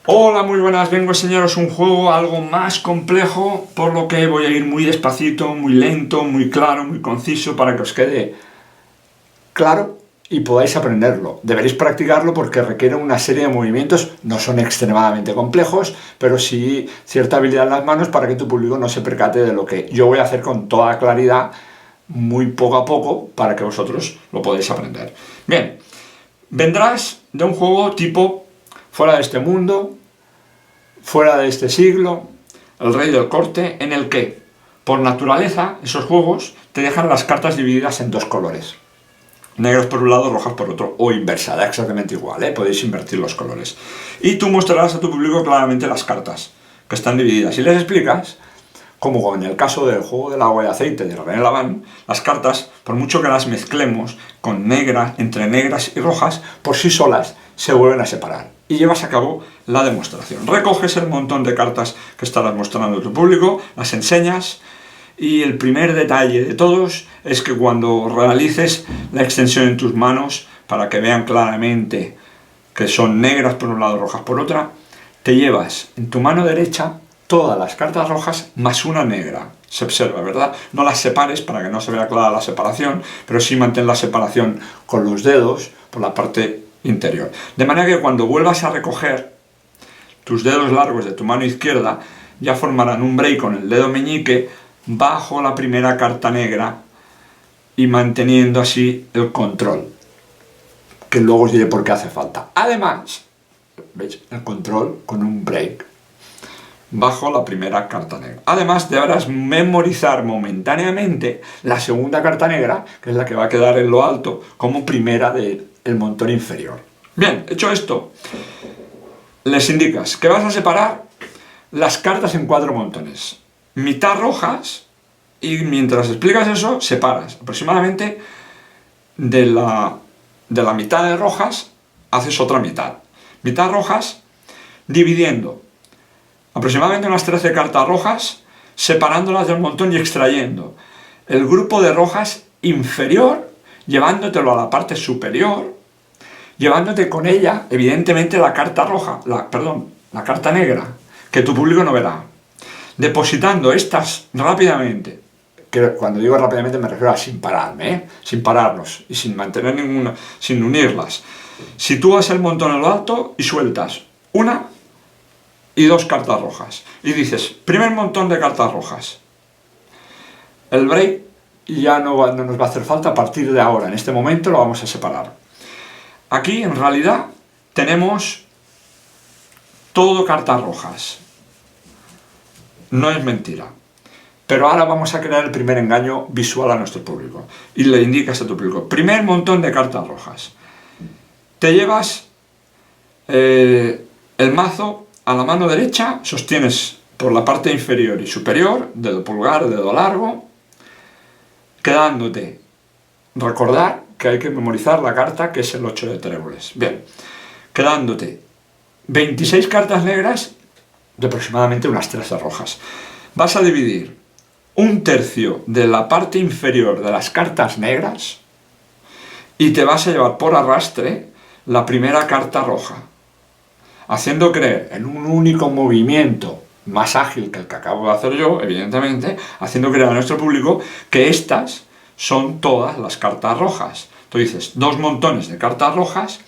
Hola, muy buenas, vengo a enseñaros un juego algo más complejo, por lo que voy a ir muy despacito, muy lento, muy claro, muy conciso, para que os quede claro y podáis aprenderlo. Deberéis practicarlo porque requiere una serie de movimientos, no son extremadamente complejos, pero sí cierta habilidad en las manos para que tu público no se percate de lo que yo voy a hacer con toda claridad, muy poco a poco, para que vosotros lo podáis aprender. Bien, vendrás de un juego tipo fuera de este mundo, fuera de este siglo, el rey del corte, en el que, por naturaleza, esos juegos te dejan las cartas divididas en dos colores. Negros por un lado, rojas por otro, o inversa, da exactamente igual, podéis invertir los colores. Y tú mostrarás a tu público claramente las cartas, que están divididas, y les explicas como en el caso del juego del agua y aceite de René Laván, las cartas, por mucho que las mezclemos con negras, entre negras y rojas, por sí solas se vuelven a separar. Y llevas a cabo la demostración. Recoges el montón de cartas que estarás mostrando a tu público, las enseñas, y el primer detalle de todos es que cuando realices la extensión en tus manos, para que vean claramente que son negras por un lado, rojas por otra, te llevas en tu mano derecha todas las cartas rojas más una negra. Se observa, ¿verdad? No las separes para que no se vea clara la separación, pero sí mantén la separación con los dedos por la parte interior. De manera que cuando vuelvas a recoger tus dedos largos de tu mano izquierda, ya formarán un break con el dedo meñique bajo la primera carta negra y manteniendo así el control, que luego os diré por qué hace falta. Además, ¿veis? El control con un break bajo la primera carta negra. Además, deberás memorizar momentáneamente la segunda carta negra, que es la que va a quedar en lo alto, como primera del montón inferior. Bien, hecho esto, les indicas que vas a separar las cartas en 4 montones. Mitad rojas, y mientras explicas eso, separas aproximadamente de la mitad de rojas, haces otra mitad. Mitad rojas, dividiendo aproximadamente unas 13 cartas rojas, separándolas del montón y extrayendo el grupo de rojas inferior, llevándotelo a la parte superior, llevándote con ella, evidentemente, la carta roja, la carta negra, que tu público no verá. Depositando estas rápidamente, que cuando digo rápidamente me refiero a sin pararme, sin pararnos y sin mantener ninguna, sin unirlas. Sitúas el montón en lo alto y sueltas una y 2 cartas rojas. Y dices, primer montón de cartas rojas. El break ya no nos va a hacer falta a partir de ahora. En este momento lo vamos a separar. Aquí, en realidad, tenemos todo cartas rojas. No es mentira. Pero ahora vamos a crear el primer engaño visual a nuestro público. Y le indicas a tu público, primer montón de cartas rojas. Te llevas el mazo a la mano derecha, sostienes por la parte inferior y superior, dedo pulgar, dedo largo, quedándote, recordar que hay que memorizar la carta, que es el 8 de tréboles. Bien, quedándote 26 cartas negras de aproximadamente unas 13 rojas. Vas a dividir un tercio de la parte inferior de las cartas negras y te vas a llevar por arrastre la primera carta roja, haciendo creer en un único movimiento más ágil que el que acabo de hacer yo, evidentemente, haciendo creer a nuestro público que estas son todas las cartas rojas. Tú dices, 2 montones de cartas rojas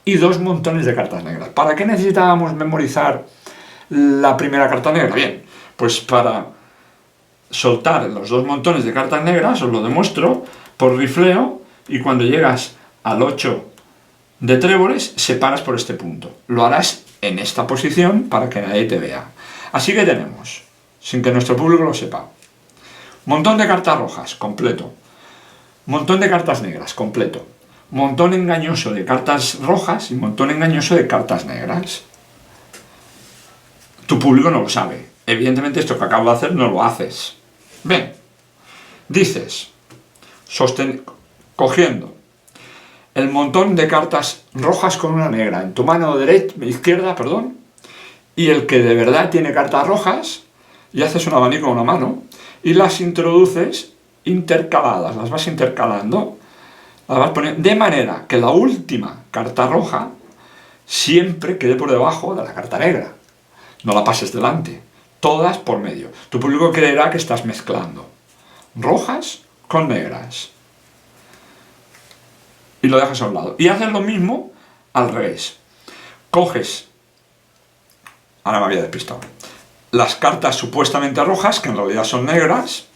y 2 montones de cartas negras. ¿Para qué necesitábamos memorizar la primera carta negra? Bien, pues para soltar los 2 montones de cartas negras, os lo demuestro por rifleo, y cuando llegas al 8 de tréboles, separas por este punto. Lo harás en esta posición para que nadie te vea. Así que tenemos, sin que nuestro público lo sepa, montón de cartas rojas, completo. Montón de cartas negras, completo. Montón engañoso de cartas rojas y montón engañoso de cartas negras. Tu público no lo sabe. Evidentemente esto que acabo de hacer no lo haces. Bien, dices, cogiendo el montón de cartas rojas con una negra en tu mano izquierda, y el que de verdad tiene cartas rojas, y haces un abanico con una mano, y las introduces intercaladas, las vas intercalando, las vas poniendo, de manera que la última carta roja siempre quede por debajo de la carta negra. No la pases delante. Todas por medio. Tu público creerá que estás mezclando rojas con negras. Y lo dejas a un lado. Y haces lo mismo al revés. Coges, ahora me había despistado, las cartas supuestamente rojas, que en realidad son negras,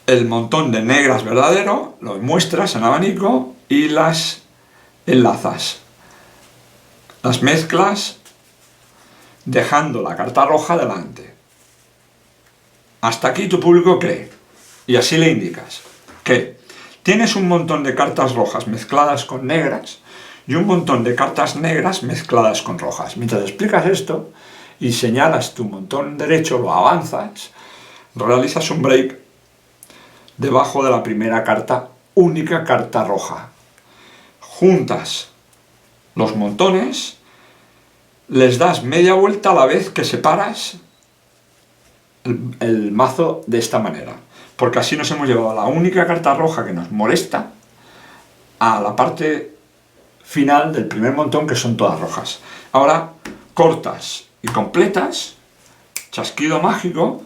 el montón de negras verdadero, lo muestras en abanico y las enlazas. Las mezclas dejando la carta roja delante. Hasta aquí tu público cree. Y así le indicas que tienes un montón de cartas rojas mezcladas con negras y un montón de cartas negras mezcladas con rojas. Mientras explicas esto y señalas tu montón derecho, lo avanzas, realizas un break debajo de la primera carta, única carta roja. Juntas los montones, les das media vuelta a la vez que separas el mazo de esta manera. Porque así nos hemos llevado la única carta roja que nos molesta a la parte final del primer montón, que son todas rojas. Ahora cortas y completas, chasquido mágico,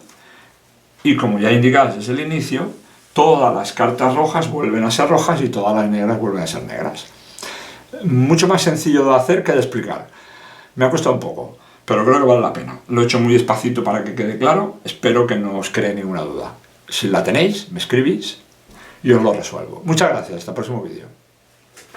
y como ya indicas desde el inicio, todas las cartas rojas vuelven a ser rojas y todas las negras vuelven a ser negras. Mucho más sencillo de hacer que de explicar. Me ha costado un poco, pero creo que vale la pena. Lo he hecho muy despacito para que quede claro. Espero que no os cree ninguna duda. Si la tenéis, me escribís y os lo resuelvo. Muchas gracias. Hasta el próximo vídeo.